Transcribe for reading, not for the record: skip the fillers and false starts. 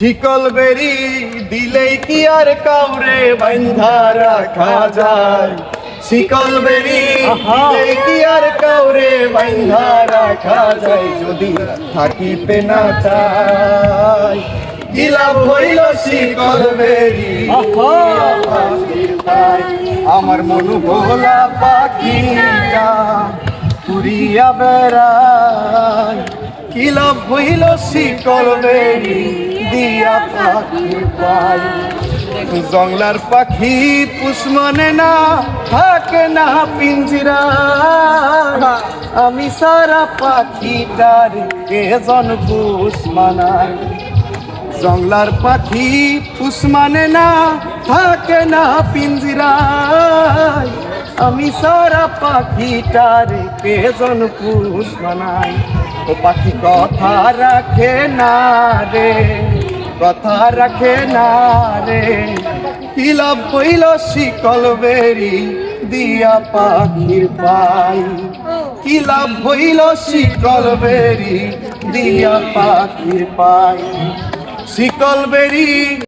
শিকল বেরি দিলেই কি আর কাউরে বান্ধা রাখা যায়? শিকল বেরি দিলেই কি আর কাউরে বান্ধা রাখা যায়? যদি থাকিতে না চাই কি লাভ হইল শিকল বেরি? আমার মন ভোলা পাখিটা উড়িয়া বেড়ায়, কি লাভ হইল শিকল বেরি দিয়া পাখি পাই। জংলার পাখি পুষ মানে না, থাকে না পিঞ্জিরা, আমি সারা পাখিটার কে জন পুষ মানাই। জংলার পাখি পুষ মানে না, থাকে না পিঞ্জিরায়, আমি সারা পাখিটার কে জন পুষ মানাই। ও পাখি কথা রাখে না রে, কথা রাখে না রে, কি লাভ হইল শিকল বেরি দিয়া পাখির পাই? কি লাভ হইল শিকল বেরি দিয়া পাখির পাই? শিকল বেরি